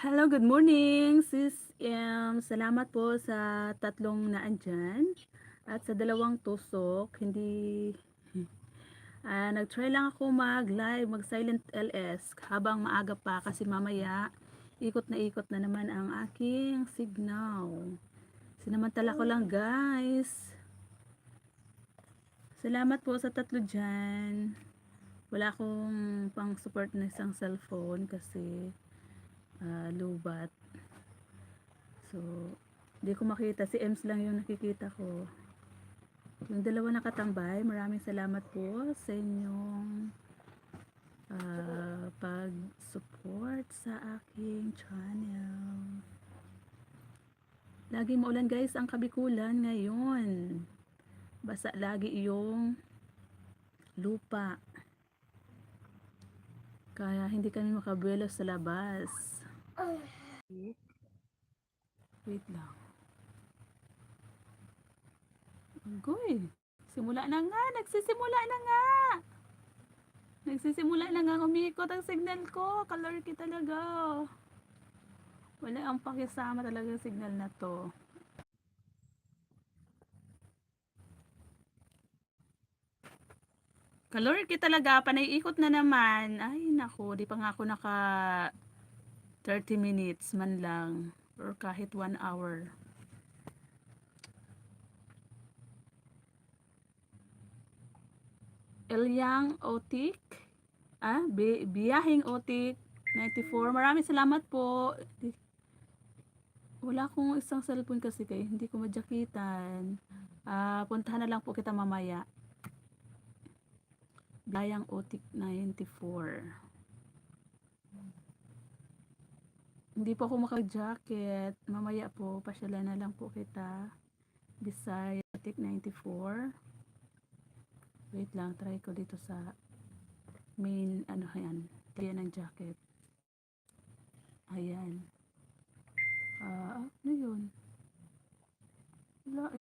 Hello, good morning, Sis Salamat po sa tatlong naandyan at sa dalawang tusok. Hindi, nag-try lang ako mag-live, mag-silent LS habang maaga pa kasi mamaya ikot na naman ang aking signal. Sinamantala ko lang, guys. Salamat po sa tatlo dyan. Wala akong pang support na isang cellphone kasi lubat. So, hindi ko makita. Si Ems lang yung nakikita ko. Yung dalawa nakatambay, maraming salamat po sa inyong pag-support sa aking channel. Laging maulan guys ang Kabikulan ngayon. Basa lagi yung lupa. Kaya hindi kami makabuelo sa labas. Wait lang. Agoy. Simula na nga. Nagsisimula na nga. Nagsisimula na nga umikot ang signal ko. Kalorky talaga. Wala ang pakisama talaga yung signal na to. Kalorky talaga. Panay-ikot na naman. Ay, naku. Di pa nga ako naka 30 minutes man lang. Or kahit 1 hour. Elyang Otik. Biyahing Otik 94. Maraming salamat po. Wala akong isang cellphone kasi kaya hindi ko madyakitan. Puntahan na lang po kita mamaya. Biyahing Otik 94. Hindi po ako maka-jacket. Mamaya po, pasyalan na lang po kita. Bisaya Otik 94. Wait lang, try ko dito sa main, ano yan. Kaya ng jacket. Ayan. Ano yun? Wala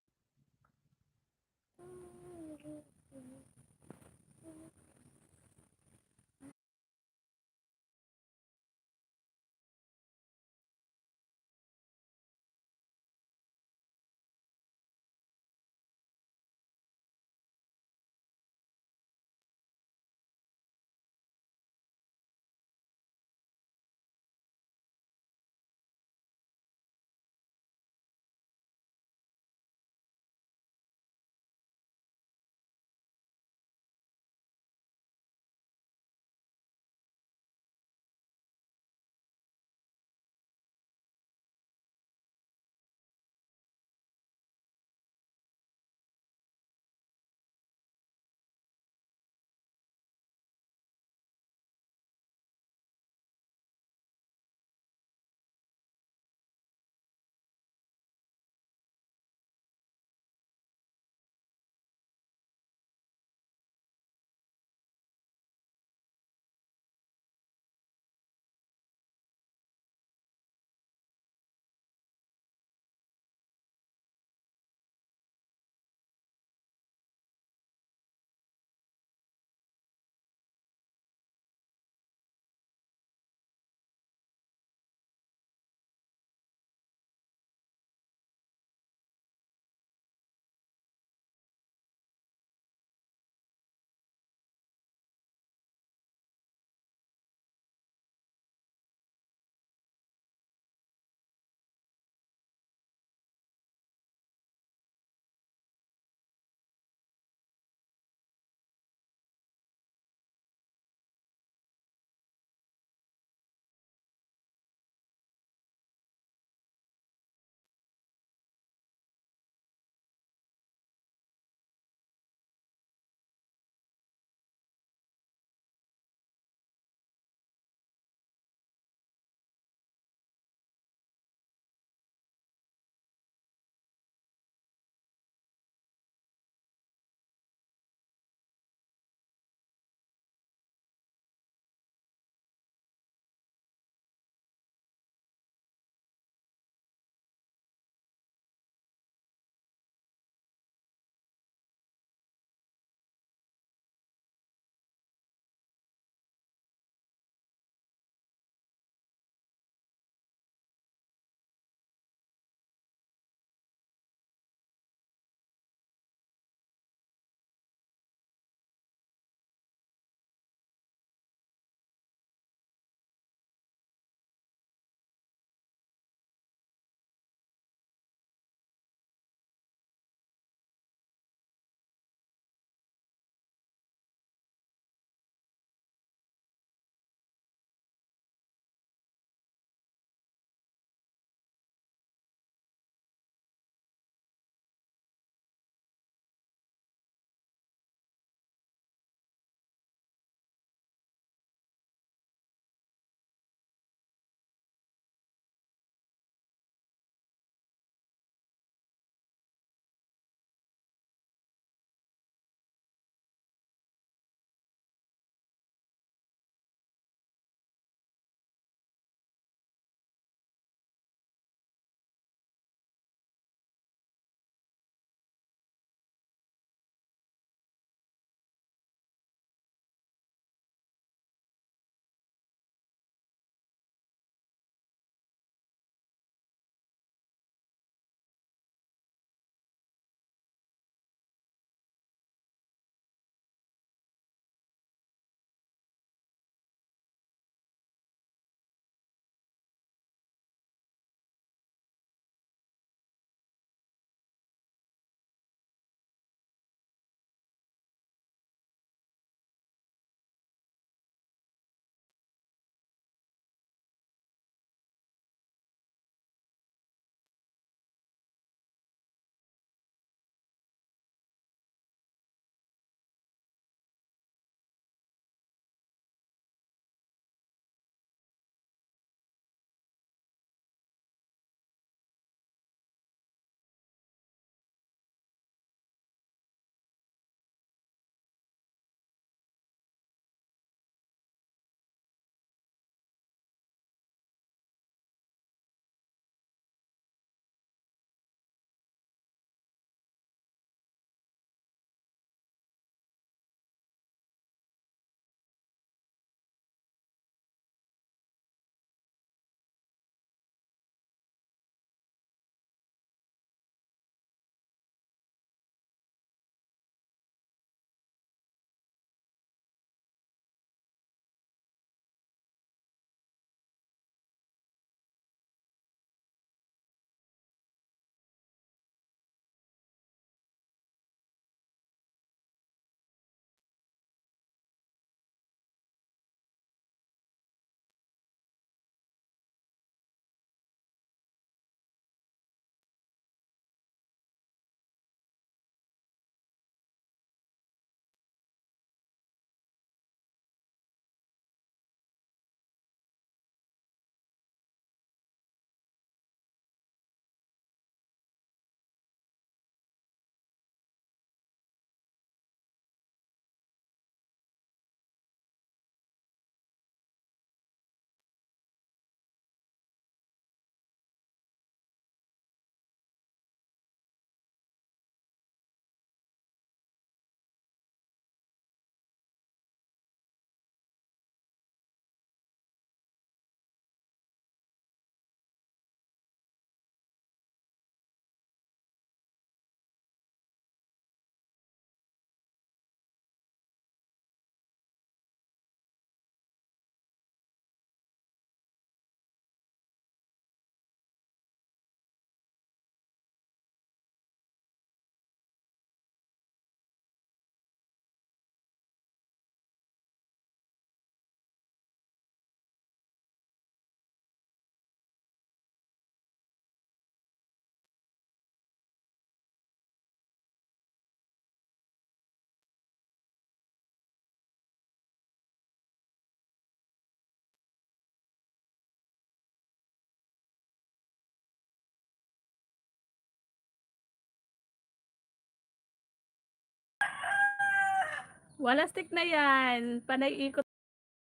Wala stick na yan. Panay ikot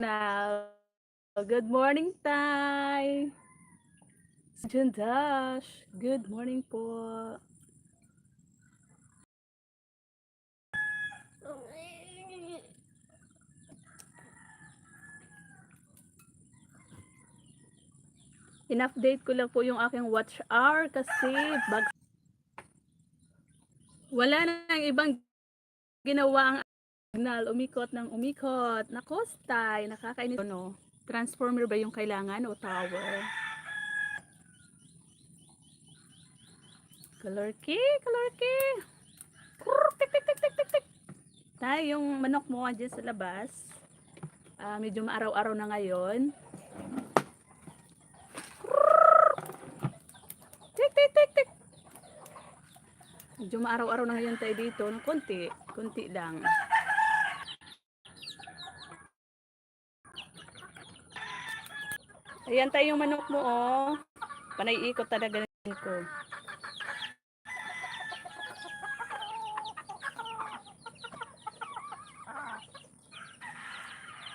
na. Good morning, Tay. Jen Dash. Good morning po. In-update ko lang po yung aking watch hour kasi wala nang ibang ginawa ang signal. Umikot ng umikot. Nakos, Tay. Nakakainis. No? Transformer ba yung kailangan o tower? Color key, color key. Tik, tik, tik, tik, tik, tik. Tay, yung manok mo dyan sa labas. Medyo maaraw-araw na ngayon. Tik, tik, tik, tik. Medyo maaraw-araw na ngayon tayo dito. Ng konti. Konti lang. Ayan tayo yung manok mo, oh. Panay ikot talaga ko.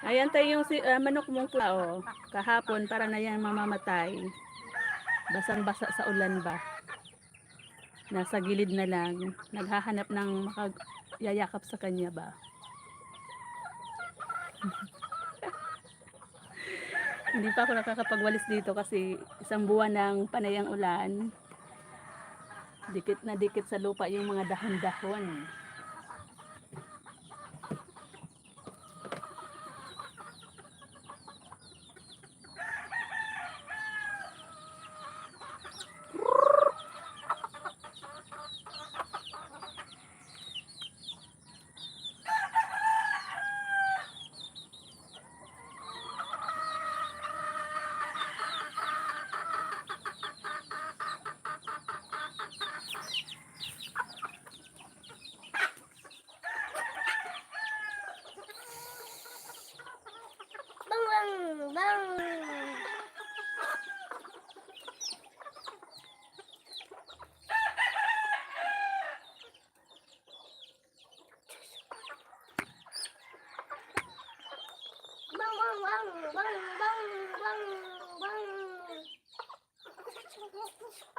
Ayan tayo yung manok mong oh. Kahapon para na yan mamamatay. Basang-basa sa ulan ba. Nasa gilid na lang. Naghahanap ng makayayakap sa kanya ba. Hindi pa ako nakakapagwalis dito kasi isang buwan ng panayang ulan. Dikit na dikit sa lupa yung mga dahon-dahon.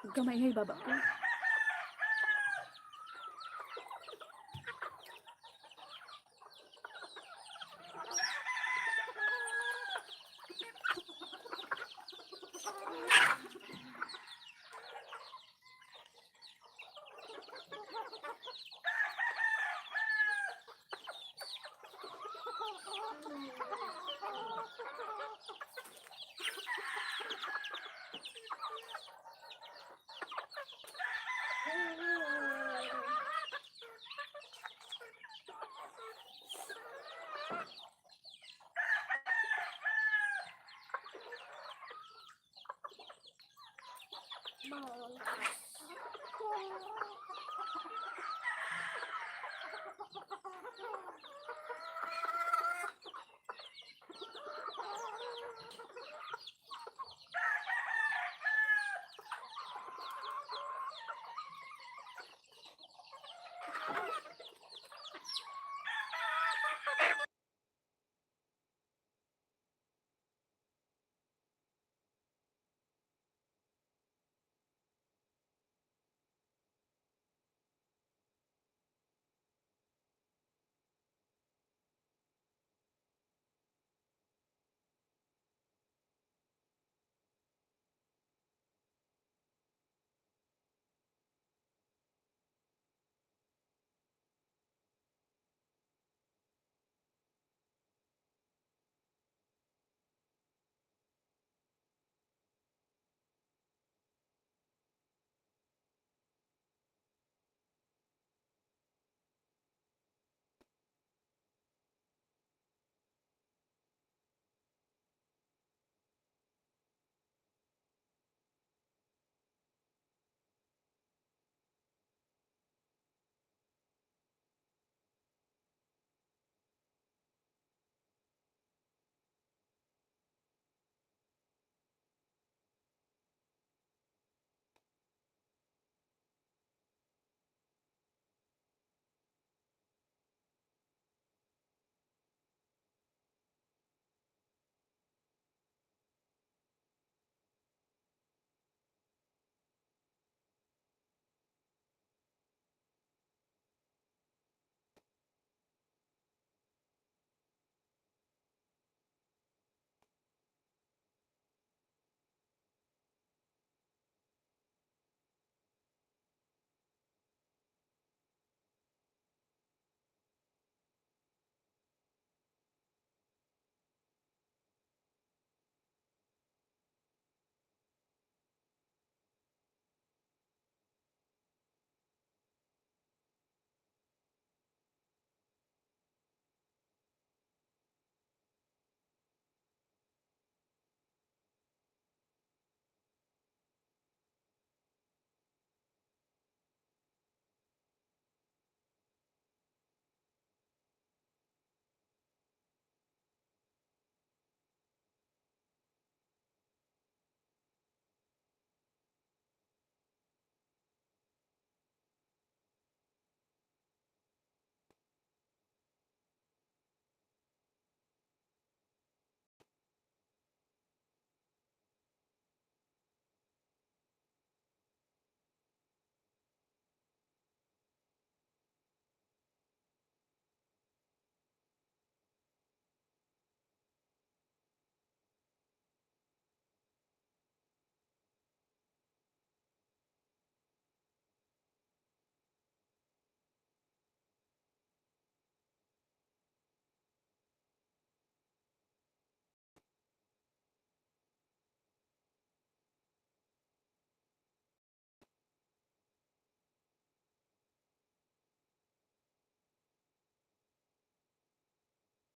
Huwag ka maingay, baba ko.